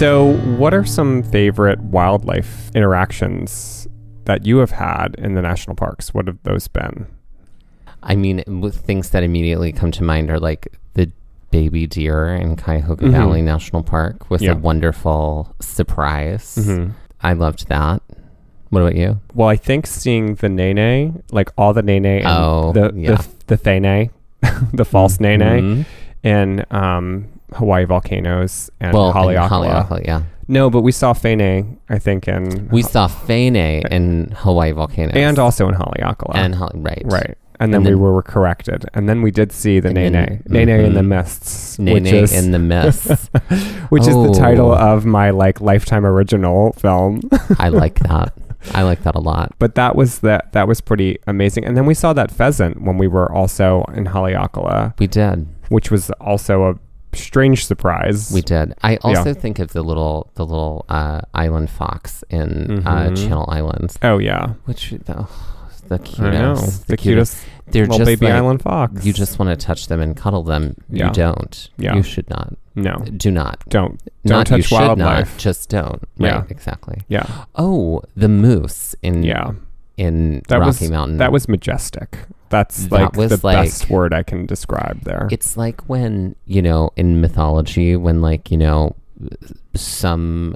So what are some favorite wildlife interactions that you have had in the national parks? What have those been? I mean, things that immediately come to mind are like the baby deer in Cuyahoga Valley National Park was a wonderful surprise. I loved that. What about you? Well, I think seeing the nene, like all the nene and the thene, the false nene in Hawaii volcanoes and Haleakala. Yeah. No, but we saw Fene, I think, we saw Fene in Hawaii volcanoes. And also in Haleakala. Right. And then we were corrected. And then we did see the Nene in the Mists. Nene in the Mists. Which is the title of my Lifetime original film. I like that. I like that a lot. But that was pretty amazing. And then we saw that pheasant when we were also in Haleakala. We did. Which was also a strange surprise. We did. I also think of the little island fox in Channel Islands. Oh yeah. Which the cutest. I know. The cutest. They're little just baby island fox. You just want to touch them and cuddle them. Yeah. You don't. Yeah. You should not. No. Do not. Don't not touch you wildlife. Should not, just don't. Yeah. Right. Exactly. Yeah. Oh, the moose in Rocky Mountain. That was majestic. That's the best word I can describe there. It's like when, in mythology, when some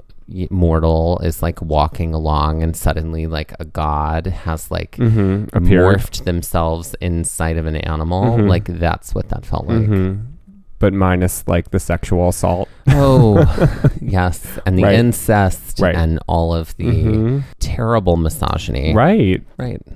mortal is walking along and suddenly a god has morphed themselves inside of an animal. That's what that felt like. But minus the sexual assault. Oh, yes. And the incest and all of the terrible misogyny. Right.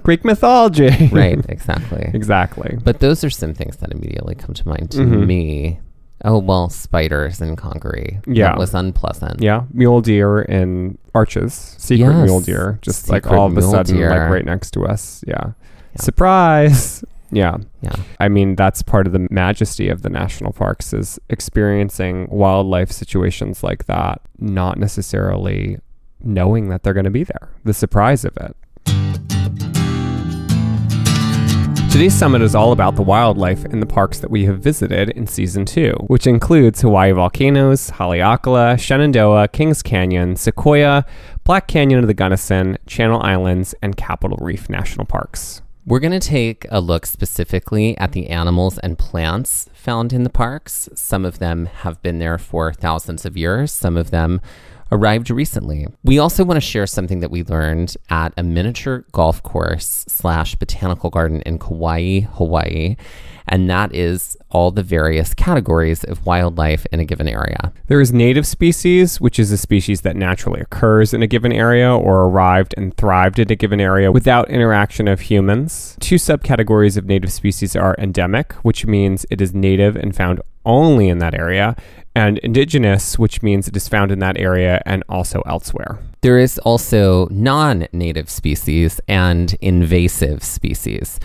Greek mythology. Right, exactly. Exactly. But those are some things that immediately come to mind to me. Oh, well, spiders in Congaree. Yeah. That was unpleasant. Yeah. Mule deer in Arches. Secret mule deer. Just Secret all of a sudden, deer. right next to us. Yeah. Surprise. Yeah. I mean, that's part of the majesty of the national parks is experiencing wildlife situations like that, not necessarily knowing that they're going to be there. The surprise of it. Today's summit is all about the wildlife in the parks that we have visited in Season 2, which includes Hawaii volcanoes, Haleakala, Shenandoah, Kings Canyon, Sequoia, Black Canyon of the Gunnison, Channel Islands, and Capitol Reef National Parks. We're going to take a look specifically at the animals and plants found in the parks. Some of them have been there for thousands of years. Some of them arrived recently. We also want to share something that we learned at a miniature golf course / botanical garden in Kauai, Hawaii. And that is all the various categories of wildlife in a given area. There is native species, which is a species that naturally occurs in a given area or arrived and thrived in a given area without interaction of humans. Two subcategories of native species are endemic, which means it is native and found only in that area, and indigenous, which means it is found in that area and also elsewhere. There is also non-native species and invasive species.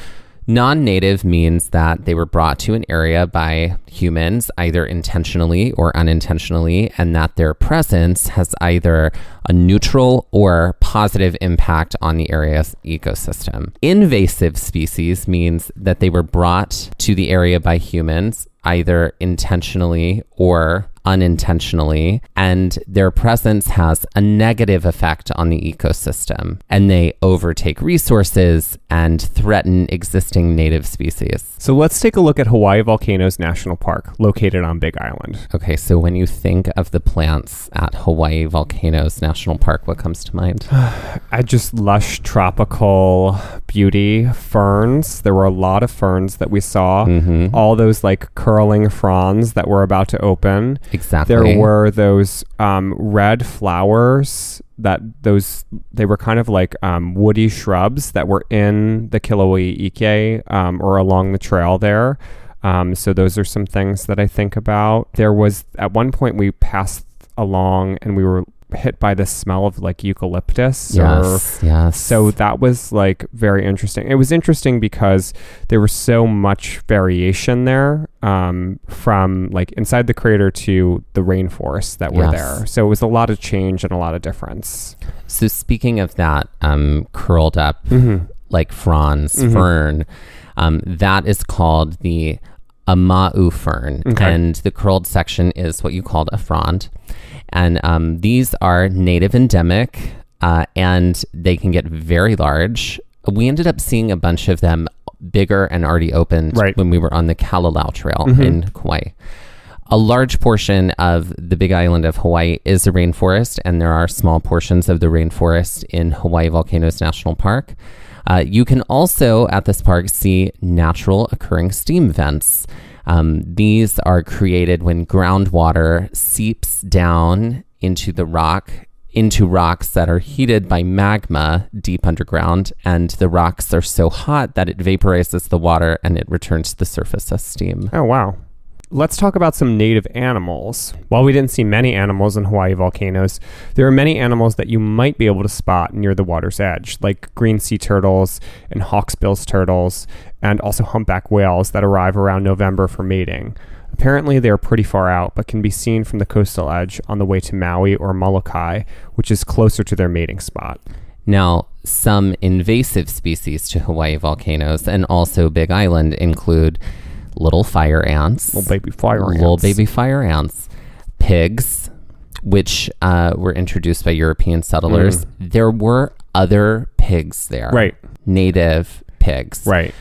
Non-native means that they were brought to an area by humans, either intentionally or unintentionally, and that their presence has either a neutral or positive impact on the area's ecosystem. Invasive species means that they were brought to the area by humans, either intentionally or unintentionally, and their presence has a negative effect on the ecosystem, and they overtake resources and threaten existing native species. So let's take a look at Hawaii Volcanoes National Park, located on Big Island. Okay, so when you think of the plants at Hawaii Volcanoes National Park, what comes to mind? Just lush tropical beauty, ferns. There were a lot of ferns that we saw. All those curling fronds that were about to open. Exactly. There were those red flowers they were kind of woody shrubs that were in the Kilauea Ike or along the trail there. So those are some things that I think about. There was, at one point we passed along and we were hit by the smell of eucalyptus. Yes. So that was very interesting. It was interesting because there was so much variation there from inside the crater to the rainforests that were there. So it was a lot of change and a lot of difference. So speaking of that curled up fronds, fern, that is called the a ma'u fern, Okay. and the curled section is what you called a frond. And these are native endemic, and they can get very large. We ended up seeing a bunch of them bigger and already opened when we were on the Kalalau Trail in Hawaii. A large portion of the Big Island of Hawaii is a rainforest, and there are small portions of the rainforest in Hawaii Volcanoes National Park. You can also, at this park, see natural occurring steam vents. These are created when groundwater seeps down into the rock, into rocks that are heated by magma deep underground, and the rocks are so hot that it vaporizes the water and it returns to the surface as steam. Oh, wow. Let's talk about some native animals. While we didn't see many animals in Hawaii volcanoes, there are many animals that you might be able to spot near the water's edge, like green sea turtles and hawksbill turtles, and also humpback whales that arrive around November for mating. Apparently, they are pretty far out, but can be seen from the coastal edge on the way to Maui or Molokai, which is closer to their mating spot. Now, some invasive species to Hawaii volcanoes and also Big Island include little fire ants. Little baby fire ants. Little baby fire ants. Pigs, which were introduced by European settlers. There were other pigs there. Right. Native pigs. Right.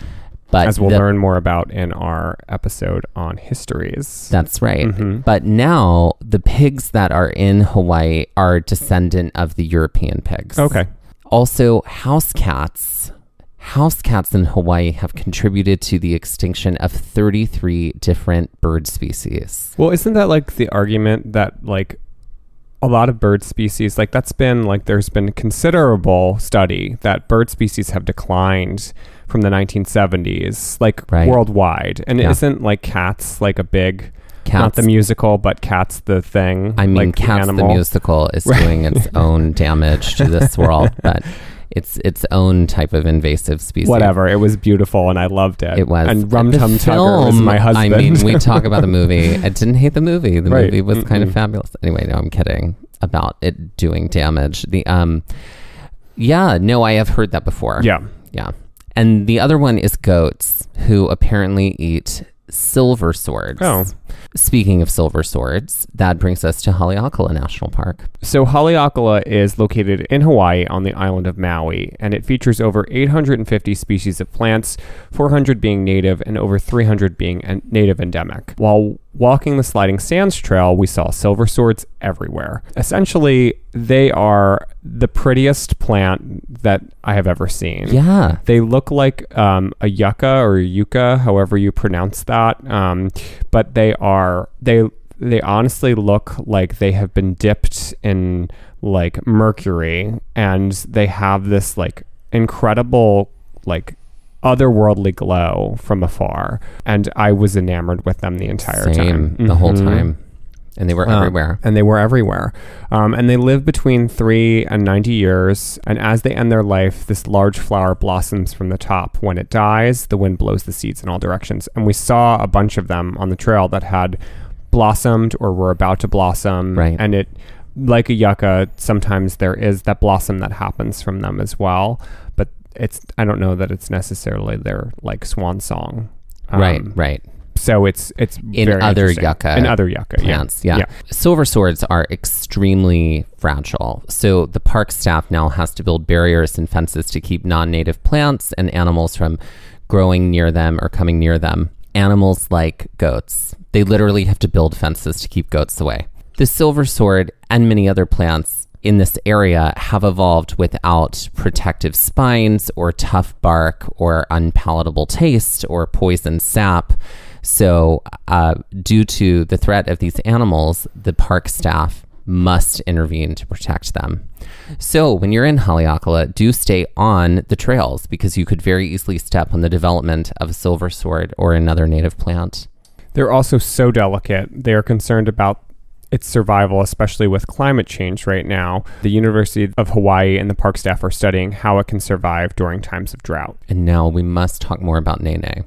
But as we'll learn more about in our episode on histories. That's right. But now the pigs that are in Hawaii are descendant of the European pigs. Okay. Also, house cats. House cats in Hawaii have contributed to the extinction of 33 different bird species. Well, isn't that like the argument that like a lot of bird species, like that's been like there's been considerable study that bird species have declined from the 1970s, like worldwide. And isn't like Cats like a big, not the musical, but Cats the thing? I mean, like Cats the musical is doing its own damage to this world, but it's its own type of invasive species. Whatever. It was beautiful and I loved it. It was. And Rum Tum Tugger was my husband. I mean, we talk about the movie. I didn't hate the movie. The movie was kind of fabulous. Anyway, no, I'm kidding about it doing damage. The yeah, no, I have heard that before. Yeah. Yeah. And the other one is goats, who apparently eat silver swords. Oh. Speaking of silver swords, that brings us to Haleakala National Park. So Haleakala is located in Hawaii on the island of Maui, and it features over 850 species of plants, 400 being native and over 300 being native endemic. While walking the Sliding Sands Trail, we saw silver swords everywhere. Essentially, they are the prettiest plant that I have ever seen. Yeah. They look like a yucca or yucca, however you pronounce that, but they honestly look like they have been dipped in like mercury, and they have this like incredible like otherworldly glow from afar, and I was enamored with them the entire time. The whole time. And they were everywhere. And they live between 3 and 90 years. And as they end their life, this large flower blossoms from the top. When it dies, the wind blows the seeds in all directions. And we saw a bunch of them on the trail that had blossomed or were about to blossom. Right. And it, like a yucca, sometimes there is that blossom that happens from them as well. But I don't know that it's necessarily their like swan song. Right. So it's in very other interesting. yucca In other yucca plants. Yeah. Silver swords are extremely fragile. So the park staff now has to build barriers and fences to keep non-native plants and animals from growing near them or coming near them. Animals like goats, they literally have to build fences to keep goats away. The silver sword and many other plants in this area have evolved without protective spines or tough bark or unpalatable taste or poison sap. So due to the threat of these animals, the park staff must intervene to protect them. So when you're in Haleakala, do stay on the trails because you could very easily step on the development of a silver sword or another native plant. They're also so delicate. They are concerned about its survival, especially with climate change right now. The University of Hawaii and the park staff are studying how it can survive during times of drought. And now we must talk more about Nene.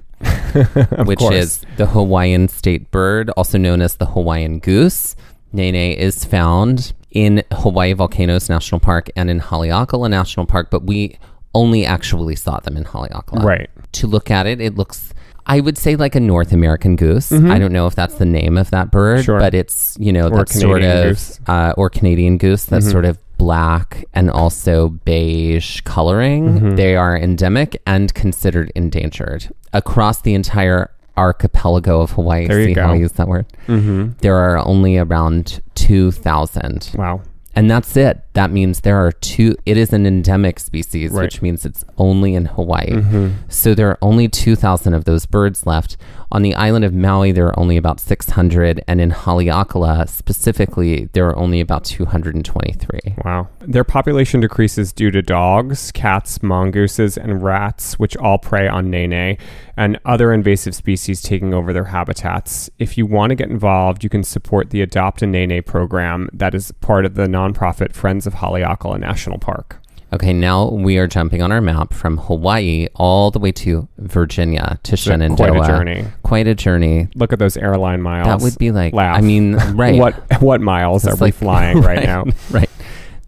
Which course. is the Hawaiian state bird, also known as the Hawaiian goose. Nene is found in Hawaii Volcanoes National Park and in Haleakala National Park, but we only actually saw them in Haleakala. Right. To look at it, it looks I would say like a North American goose. I don't know if that's the name of that bird, but it's, that sort of, or Canadian goose, that's sort of black and also beige coloring. They are endemic and considered endangered across the entire archipelago of Hawaii. There you go. How I use that word. There are only around 2,000. Wow. And that's it. That means there are it is an endemic species, which means it's only in Hawaii. So there are only 2,000 of those birds left. On the island of Maui, there are only about 600. And in Haleakala, specifically, there are only about 223. Wow. Their population decreases due to dogs, cats, mongooses, and rats, which all prey on nene, and other invasive species taking over their habitats. If you want to get involved, you can support the Adopt a Nene program that is part of the nonprofit Friends of Haleakala National Park. Okay, now we are jumping on our map from Hawaii all the way to Virginia, to Shenandoah. Quite a journey. Quite a journey. Look at those airline miles. That would be like, Laugh. I mean, right. What miles are we flying right now? Right.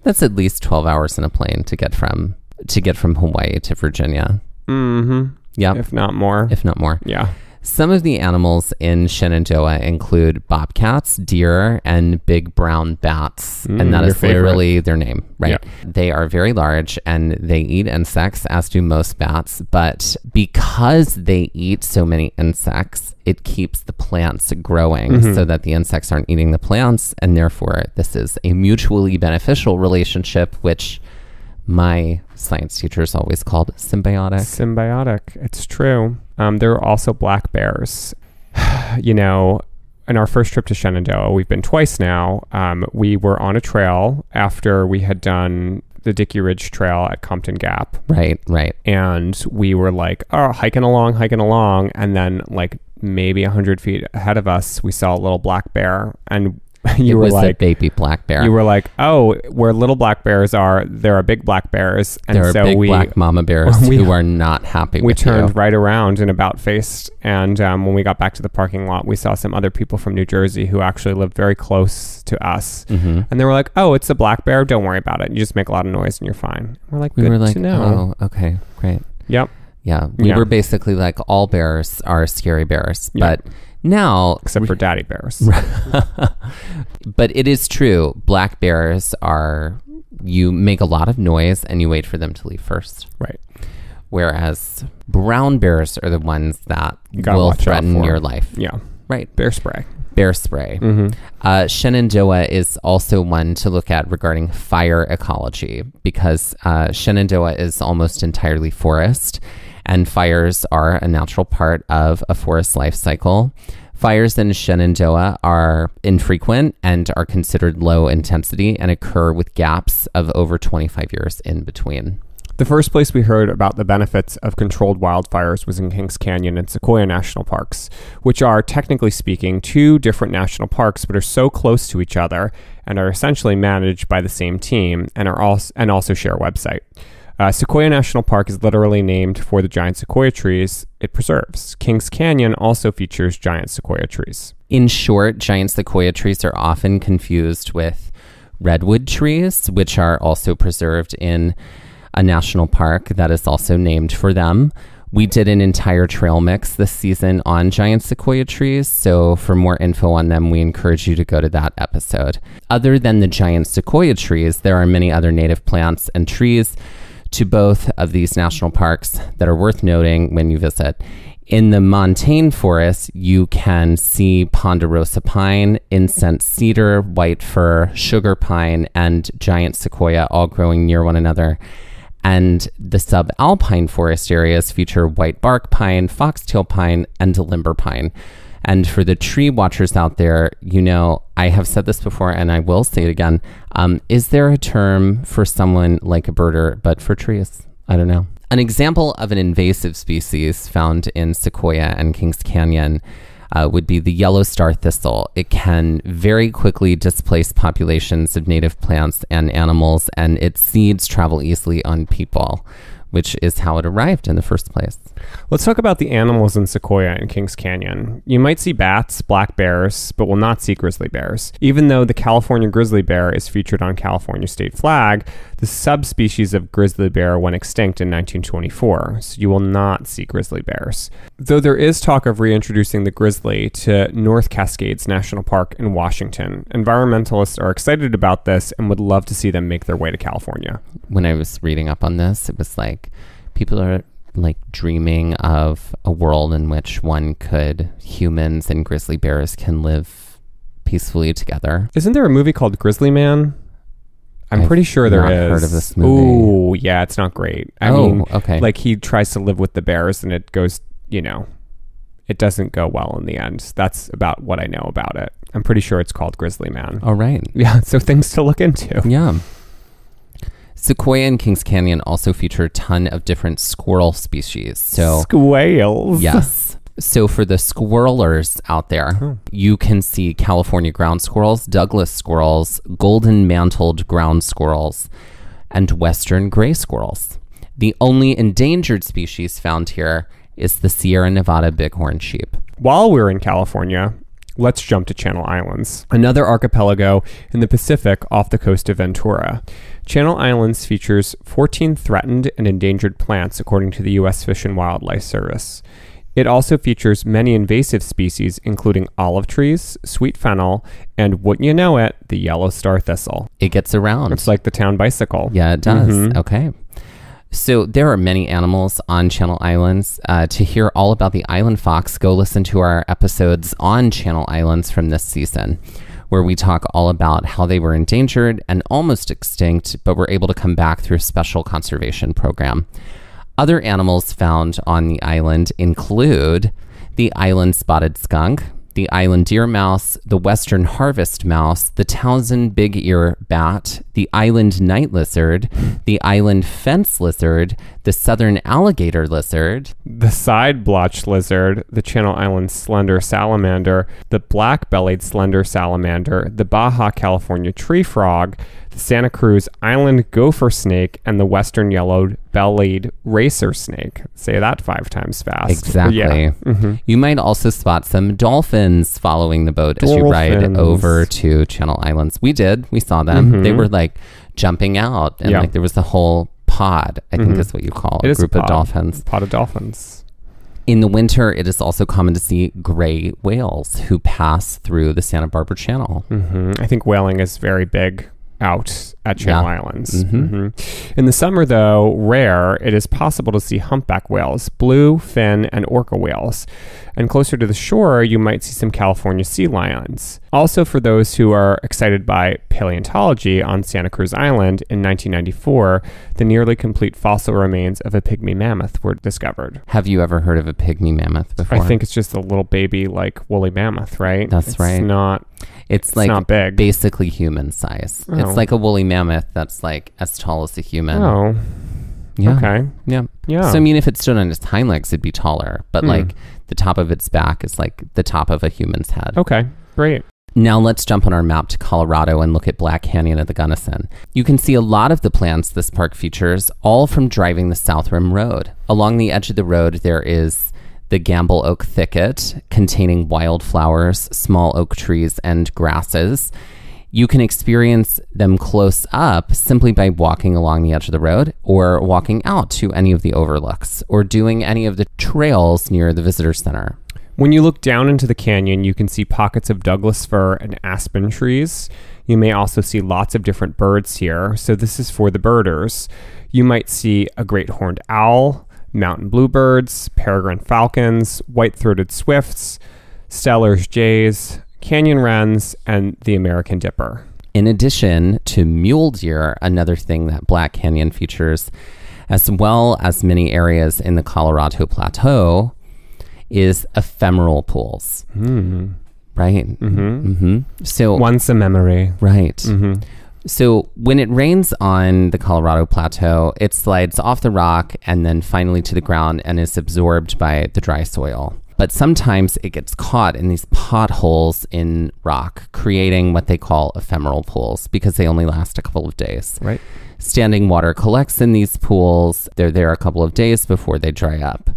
That's at least 12 hours in a plane to get from Hawaii to Virginia. Yeah. If not more. Yeah. Some of the animals in Shenandoah include bobcats, deer, and big brown bats. And that is literally their name, right? Yeah. They are very large and they eat insects, as do most bats. But because they eat so many insects, it keeps the plants growing so that the insects aren't eating the plants. And therefore, this is a mutually beneficial relationship, which my science teachers always called symbiotic. Symbiotic. It's true. There are also black bears. In our first trip to Shenandoah, we've been twice now. We were on a trail after we had done the Dickey Ridge Trail at Compton Gap. Right. And we were like, hiking along. And then like maybe 100 feet ahead of us, we saw a little black bear. And it was like a baby black bear. You were like, where little black bears are, there are big black bears. And there are so big black mama bears who are not happy with you. We turned right around and about faced. And when we got back to the parking lot, we saw some other people from New Jersey who actually lived very close to us. And they were like, it's a black bear. Don't worry about it. You just make a lot of noise and you're fine. We're like, good to know. Oh, okay, great. Yep. Yeah. We were basically like, all bears are scary bears. But now, except for daddy bears. But it is true. Black bears you make a lot of noise and you wait for them to leave first. Right. Whereas brown bears are the ones that will threaten your life. Yeah. Right. Bear spray. Shenandoah is also one to look at regarding fire ecology, because Shenandoah is almost entirely forest. And fires are a natural part of a forest life cycle. Fires in Shenandoah are infrequent and are considered low intensity and occur with gaps of over 25 years in between. The first place we heard about the benefits of controlled wildfires was in Kings Canyon and Sequoia National Parks, which are, technically speaking, two different national parks but are so close to each other and are essentially managed by the same team and also share a website. Sequoia National Park is literally named for the giant sequoia trees it preserves. Kings Canyon also features giant sequoia trees. In short, giant sequoia trees are often confused with redwood trees, which are also preserved in a national park that is also named for them. We did an entire trail mix this season on giant sequoia trees, so for more info on them, we encourage you to go to that episode. Other than the giant sequoia trees, there are many other native plants and trees to both of these national parks that are worth noting when you visit. In the montane forest, you can see ponderosa pine, incense cedar, white fir, sugar pine, and giant sequoia all growing near one another. And the subalpine forest areas feature white bark pine, foxtail pine, and limber pine. And for the tree watchers out there, I have said this before and I will say it again. Is there a term for someone like a birder, but for trees? I don't know. An example of an invasive species found in Sequoia and Kings Canyon would be the yellow star thistle. It can very quickly displace populations of native plants and animals, and its seeds travel easily on people, which is how it arrived in the first place. Let's talk about the animals in Sequoia and Kings Canyon. You might see bats, black bears, but will not see grizzly bears. Even though the California grizzly bear is featured on California state flag, the subspecies of grizzly bear went extinct in 1924, so you will not see grizzly bears. Though there is talk of reintroducing the grizzly to North Cascades National Park in Washington, environmentalists are excited about this and would love to see them make their way to California. When I was reading up on this, it was like people are like dreaming of a world in which humans and grizzly bears can live peacefully together. Isn't there a movie called Grizzly Man? I'm pretty sure there is. I've heard of this movie. Oh, yeah, it's not great. I mean, okay. Like he tries to live with the bears and it goes, it doesn't go well in the end. That's about what I know about it. I'm pretty sure it's called Grizzly Man. All right. Yeah, so things to look into. Yeah. Sequoia and Kings Canyon also feature a ton of different squirrel species. So squirrels. Yes. So for the squirrelers out there, you can see California ground squirrels, Douglas squirrels, golden mantled ground squirrels, and western gray squirrels. The only endangered species found here is the Sierra Nevada bighorn sheep. While we're in California, let's jump to Channel Islands, another archipelago in the Pacific off the coast of Ventura. Channel Islands features 14 threatened and endangered plants according to the U.S. Fish and Wildlife Service. It also features many invasive species, including olive trees, sweet fennel, and wouldn't you know it, the yellow star thistle. It gets around. It's like the town bicycle. Yeah, it does. Okay. So there are many animals on Channel Islands. To hear all about the island fox, go listen to our episodes on Channel Islands from this season, where we talk all about how they were endangered and almost extinct, but were able to come back through a special conservation program. Other animals found on the island include the island spotted skunk, the island deer mouse, the western harvest mouse, the Townsend big ear bat, the island night lizard, the island fence lizard, the southern alligator lizard, the side blotched lizard, the Channel Islands slender salamander, the black-bellied slender salamander, the Baja California tree frog, the Santa Cruz island gopher snake, and the western yellow-bellied racer snake. Say that 5 times fast. Exactly. Yeah. You might also spot some dolphins following the boat as you ride over to Channel Islands. We did. We saw them. They were like jumping out, and like there was the whole pod, I think is what you call it, a group of dolphins. Pod of dolphins. In the winter, it is also common to see gray whales who pass through the Santa Barbara Channel. I think whaling is very big out at Channel Islands. In the summer, though rare, it is possible to see humpback whales, blue, fin, and orca whales. And closer to the shore, you might see some California sea lions. Also, for those who are excited by paleontology, on Santa Cruz Island in 1994, the nearly complete fossil remains of a pygmy mammoth were discovered. Have you ever heard of a pygmy mammoth before? I think it's just a little baby, like woolly mammoth, right? That's right. It's like not big. Basically human size. Oh. It's like a woolly mammoth that's like as tall as a human. Oh. Yeah. Okay. Yeah. Yeah. So I mean, if it stood on its hind legs, it'd be taller, but like the top of its back is like the top of a human's head. Okay. Great. Now let's jump on our map to Colorado and look at Black Canyon of the Gunnison. You can see a lot of the plants this park features, all from driving the South Rim Road. Along the edge of the road, there is the Gamble Oak Thicket, containing wildflowers, small oak trees, and grasses. You can experience them close up simply by walking along the edge of the road, or walking out to any of the overlooks, or doing any of the trails near the visitor center. When you look down into the canyon, you can see pockets of Douglas fir and aspen trees. You may also see lots of different birds here, so this is for the birders. You might see a great horned owl, mountain bluebirds, peregrine falcons, white-throated swifts, Steller's jays, canyon wrens, and the American dipper. In addition to mule deer, another thing that Black Canyon features, as well as many areas in the Colorado Plateau, is ephemeral pools. Right? So once a memory. Right. So when it rains on the Colorado Plateau, it slides off the rock and then finally to the ground and is absorbed by the dry soil. but sometimes it gets caught in these potholes in rock, creating what they call ephemeral pools because they only last a couple of days. Right. Standing water collects in these pools. They're there a couple of days before they dry up.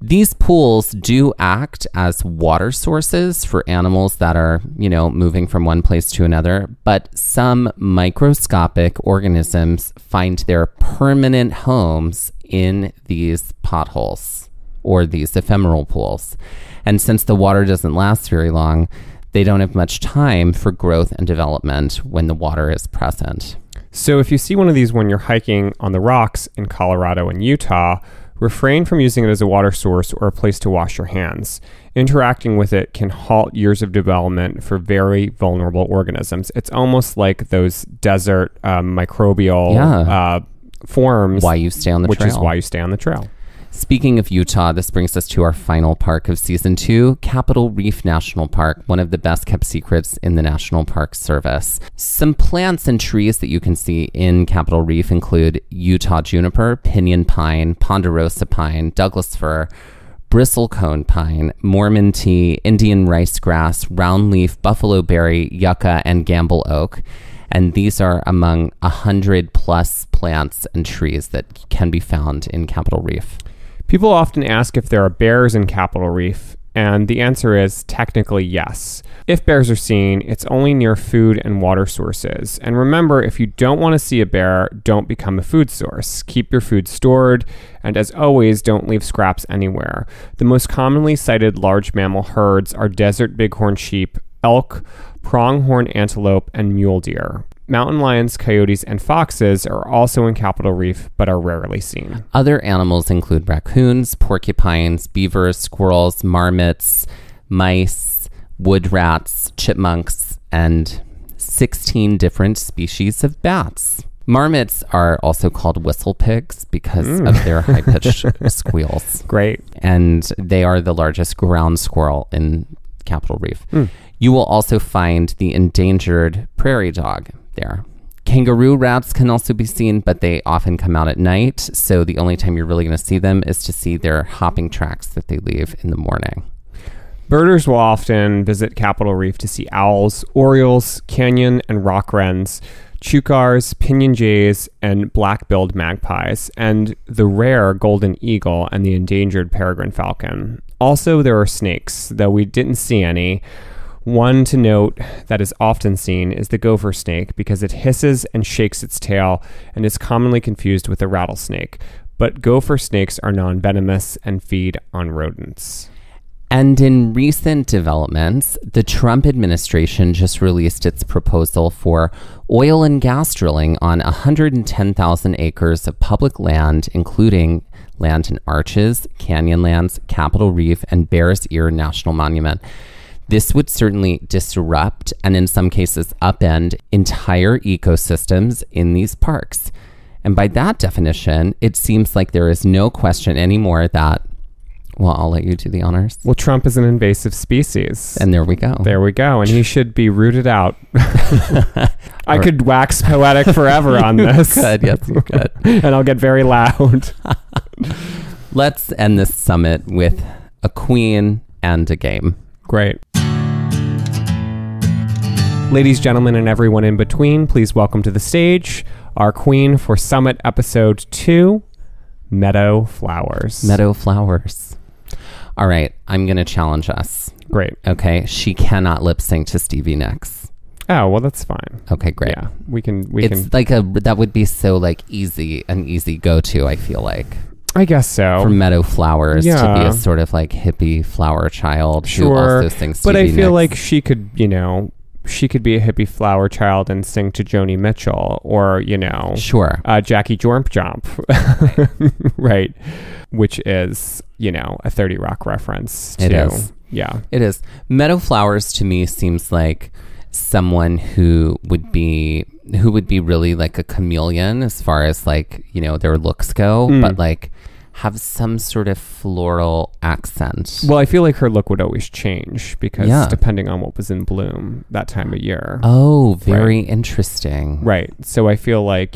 These pools do act as water sources for animals that are, moving from one place to another, but some microscopic organisms find their permanent homes in these potholes or these ephemeral pools. And since the water doesn't last very long, they don't have much time for growth and development when the water is present. So if you see one of these when you're hiking on the rocks in Colorado and Utah, refrain from using it as a water source or a place to wash your hands. Interacting with it can halt years of development for very vulnerable organisms. It's almost like those desert microbial forms. Why you stay on the trail. Which is why you stay on the trail. Speaking of Utah, this brings us to our final park of season 2, Capitol Reef National Park, one of the best kept secrets in the National Park Service. Some plants and trees that you can see in Capitol Reef include Utah juniper, pinyon pine, ponderosa pine, Douglas fir, bristlecone pine, Mormon tea, Indian rice grass, roundleaf, buffalo berry, yucca, and gamble oak. And these are among 100 plus plants and trees that can be found in Capitol Reef. People often ask if there are bears in Capitol Reef, and the answer is technically yes. If bears are seen, it's only near food and water sources. And remember, if you don't want to see a bear, don't become a food source. Keep your food stored, and as always, don't leave scraps anywhere. The most commonly cited large mammal herds are desert bighorn sheep, elk, pronghorn antelope, and mule deer. Mountain lions, coyotes, and foxes are also in Capitol Reef, but are rarely seen. Other animals include raccoons, porcupines, beavers, squirrels, marmots, mice, wood rats, chipmunks, and 16 different species of bats. Marmots are also called whistle pigs because of their high-pitched squeals. Great. And they are the largest ground squirrel in Capitol Reef. You will also find the endangered prairie dog there. Kangaroo rats can also be seen, but they often come out at night, so the only time you're really going to see them is to see their hopping tracks that they leave in the morning. Birders will often visit Capitol Reef to see owls, orioles, canyon and rock wrens, chukars, pinyon jays, and black-billed magpies, and the rare golden eagle and the endangered peregrine falcon. Also, there are snakes, though we didn't see any. One to note that is often seen is the gopher snake because it hisses and shakes its tail and is commonly confused with a rattlesnake. But gopher snakes are non-venomous and feed on rodents. And in recent developments, the Trump administration just released its proposal for oil and gas drilling on 110,000 acres of public land, including land in Arches, Canyonlands, Capitol Reef, and Bears Ear National Monument. This would certainly disrupt and in some cases upend entire ecosystems in these parks. And by that definition, it seems like there is no question anymore that, well, I'll let you do the honors. Well, Trump is an invasive species. And there we go. There we go. And he should be rooted out. I could wax poetic forever on this. You could, yes, you could. And I'll get very loud. Let's end this summit with a queen and a game. Great. Ladies, gentlemen, and everyone in between, please welcome to the stage our queen for Summit Episode 2, Meadow Flowers. Meadow Flowers. All right, I'm going to challenge us. Great. Okay, she cannot lip sync to Stevie Nicks. Oh, well, that's fine. Okay, great. Yeah, we can. It's like that would be so like an easy go-to, I feel like. I guess so. For Meadow Flowers to be a sort of like hippie flower child who also sings Stevie But I feel Nicks. like she could be a hippie flower child and sing to Joni Mitchell or, sure. Jackie Jormp Jomp, right? Which is, a 30 Rock reference too. It is. Yeah. It is. Meadow Flowers to me seems like someone who would be really like a chameleon as far as like, their looks go, but like have some sort of floral accent. Well, I feel like her look would always change because Yeah. depending on what was in bloom that time of year. Oh, very interesting. Right. So I feel like,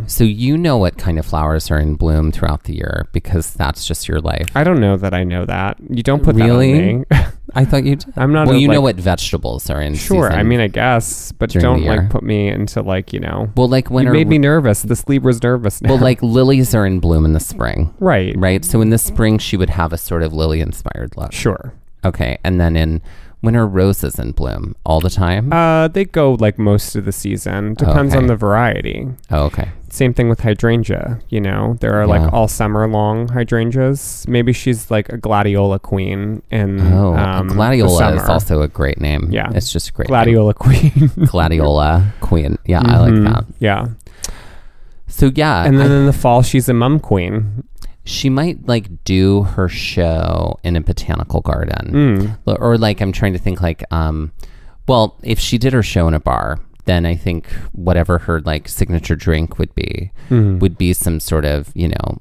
So you know what kind of flowers are in bloom throughout the year because that's just your life. I don't know that I know that. You don't put Really? that on me. I thought you did. I'm not. Well, you know what vegetables are in Sure. season. I mean, I guess, but during don't the year. put me into Well, like when you made me nervous. This Libra's nervous now. Well, like lilies are in bloom in the spring. Right. Right. So in the spring, she would have a sort of lily inspired look. Sure. Okay. And then in winter, roses in bloom all the time. They go like most of the season. Depends on the variety. Oh, okay. Same thing with hydrangea. There are like all summer long hydrangeas. Maybe she's like a gladiola queen in gladiola is also a great name. Yeah. It's just a great gladiola queen. Gladiola queen. Yeah, I like that. Yeah. So yeah. And then in the fall, she's a mum queen. She might like do her show in a botanical garden. Or like, I'm trying to think like, well, if she did her show in a bar, then I think whatever her like signature drink would be some sort of,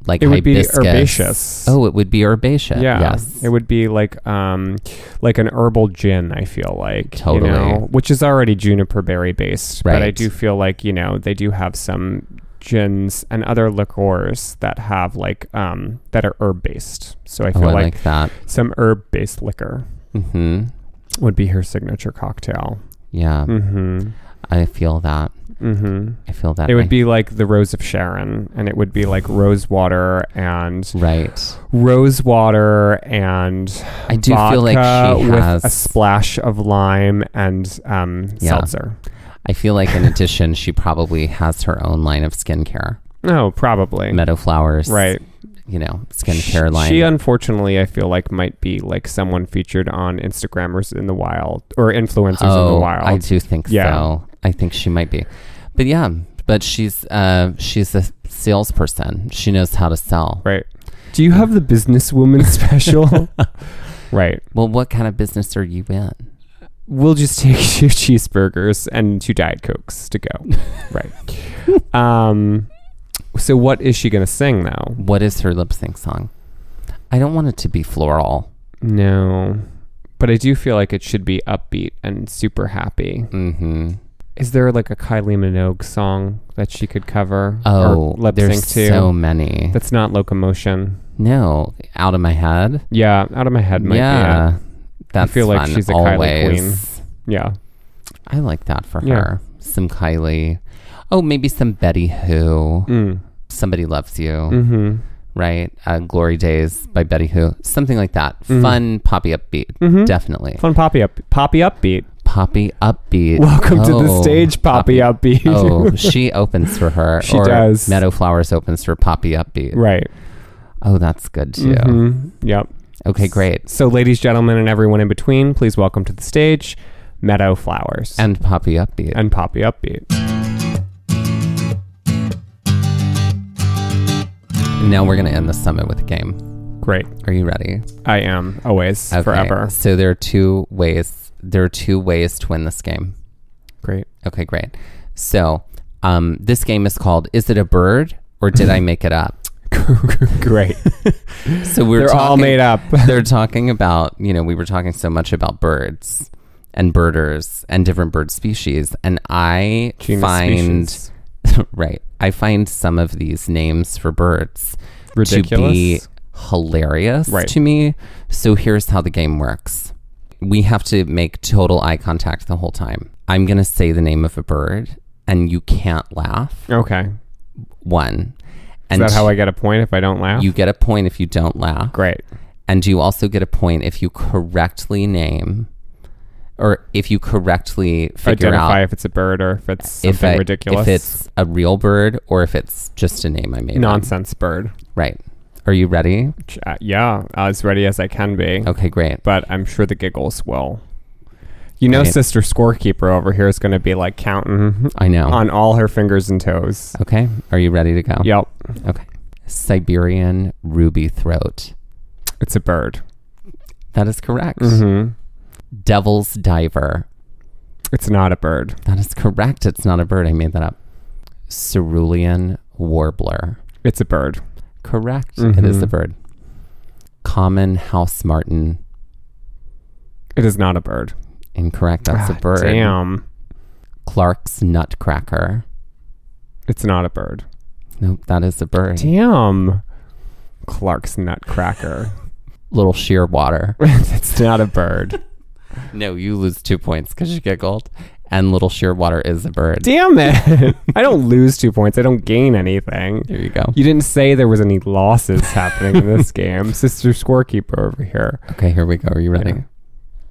like it would hibiscus. be herbaceous. Oh, it would be herbaceous. Yeah. Yes. It would be like an herbal gin, I feel like. Totally. Which is already juniper berry based. Right. But I do feel like, they do have some gins and other liqueurs that have like that are herb based. So I feel like that. Some herb based liquor would be her signature cocktail. Yeah. I feel that. I feel that. It would be like the Rose of Sharon, and it would be like rose water and I do feel like she has with a splash of lime and seltzer. I feel like in addition, she probably has her own line of skincare. Oh, probably. Meadow Flowers. Right. Skincare line. She unfortunately, I feel like might be like someone featured on Instagrammers in the wild or influencers in the wild. I do think so. I think she might be. But yeah, she's a salesperson. She knows how to sell. Right. Do you have the businesswoman special? Right. Well, what kind of business are you in? We'll just take 2 cheeseburgers and 2 Diet Cokes to go. Right. So what is she going to sing though? What is her lip sync song? I don't want it to be floral. No. But I do feel like it should be upbeat and super happy. Is there like a Kylie Minogue song that she could cover? Oh, or lip sync there's to? so many. That's not Locomotion. No, Out of My Head. Yeah, Out of My Head might be it. That's I feel like fun, she's a always. Kylie queen. Yeah. I like that for her. Some Kylie. Oh, maybe some Betty Who. Somebody Loves You. Right? Glory Days by Betty Who. Something like that. Fun, poppy upbeat. Definitely. Fun poppy upbeat. Poppy upbeat. Welcome to the stage, Poppy upbeat. Oh, she opens for her. She does. Meadow Flowers opens for Poppy upbeat. Right. Oh, that's good too. Yep. Okay, great. So, ladies, gentlemen, and everyone in between, please welcome to the stage, Meadow Flowers. And Poppy upbeat. And Poppy upbeat. Now we're going to end the summit with a game. Great. Are you ready? I am. Always. Okay. Forever. So there are 2 ways. There are 2 ways to win this game. Great. Okay, great. So this game is called Is It a Bird or Did I Make It Up? Great. So they're all made up. They're talking about, we were talking so much about birds and birders and different bird species. And I find, right, I find some of these names for birds ridiculous, to be hilarious to me. So here's how the game works. We have to make total eye contact the whole time. I'm going to say the name of a bird and you can't laugh. Okay. 1. Is that how I get a point if I don't laugh? You get a point if you don't laugh. Great. And you also get a point if you correctly name or if you correctly identify if it's a bird or if it's something ridiculous. If it's a real bird or if it's just a name I made. Nonsense bird. Right. Are you ready? Yeah, as ready as I can be. Okay, great. But I'm sure the giggles will. Sister Scorekeeper over here is going to be like counting. I know. On all her fingers and toes. Okay. Are you ready to go? Yep. Okay. Siberian ruby throat. It's a bird. That is correct. Devil's diver. It's not a bird. That is correct. It's not a bird. I made that up. Cerulean warbler. It's a bird. Correct. It is a bird. Common house martin. It is not a bird. Incorrect. That's a bird. Damn. Clark's nutcracker. It's not a bird. Nope, that is a bird. Damn. Clark's nutcracker. Little shearwater. It's not a bird. No, you lose 2 points because you giggled. And little shearwater is a bird. Damn it. I don't lose 2 points. I don't gain anything. There you go. You didn't say there was any losses happening in this game. Sister Scorekeeper over here. Okay, here we go. Are you ready?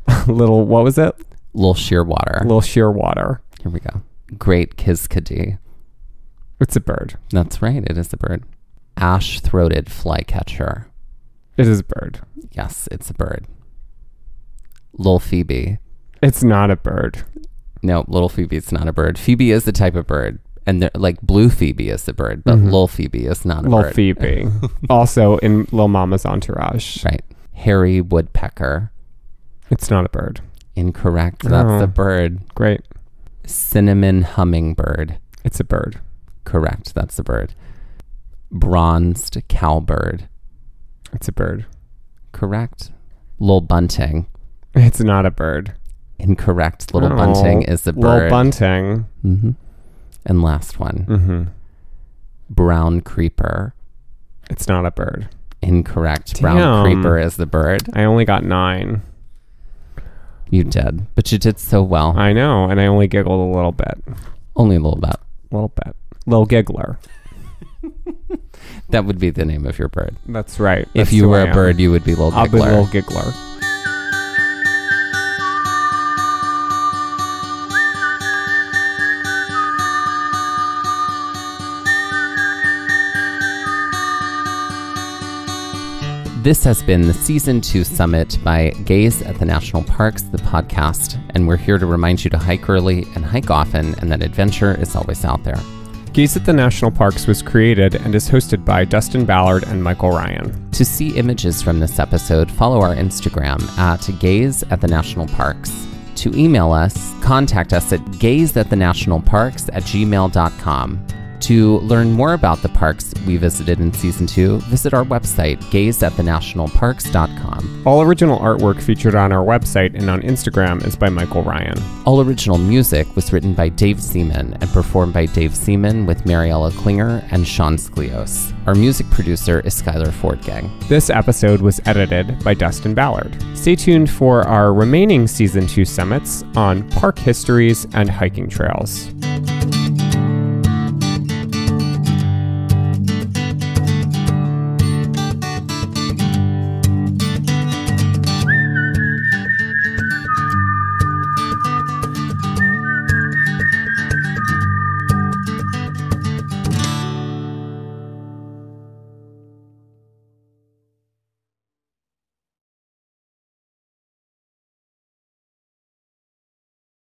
Yeah. Little, what was it? Little shearwater. Little shearwater. Here we go. Great kiskadee. It's a bird. That's right. It is a bird. Ash-throated flycatcher. It is a bird. Yes, it's a bird. Lil Phoebe. It's not a bird. No, little Phoebe is not a bird. Phoebe is the type of bird. And like blue Phoebe is a bird, but Lil Phoebe is not a bird. Lil Phoebe. Also in Lil Mama's entourage. Right. Hairy woodpecker. It's not a bird. Incorrect. That's a bird. Great. Cinnamon hummingbird. It's a bird. Correct. That's a bird. Bronzed cowbird. It's a bird. Correct. Lil bunting. It's not a bird. Incorrect. Little bunting is a bird. Little bunting. Mm-hmm. And last one. Mm-hmm. Brown creeper. It's not a bird. Incorrect. Damn. Brown creeper is the bird. I only got 9. You did, but you did so well. I know, and I only giggled a little bit. Only a little bit. A little bit. Little giggler. That would be the name of your bird. That's right. If That's you who were I a am. bird, you would be Little Giggler. I'll be Little Giggler. This has been the Season 2 Summit by Gaze at the National Parks, the podcast, and we're here to remind you to hike early and hike often, and that adventure is always out there. Gaze at the National Parks was created and is hosted by Dustin Ballard and Michael Ryan. To see images from this episode, follow our Instagram at Gaze at the National Parks. To email us, contact us at gazeatthenationalparks@gmail.com. To learn more about the parks we visited in Season 2, visit our website, gazeatthenationalparks.com. All original artwork featured on our website and on Instagram is by Michael Ryan. All original music was written by Dave Seaman and performed by Dave Seaman with Mariella Klinger and Sean Sklios. Our music producer is Skylar Fortgang. This episode was edited by Dustin Ballard. Stay tuned for our remaining Season 2 summits on park histories and hiking trails.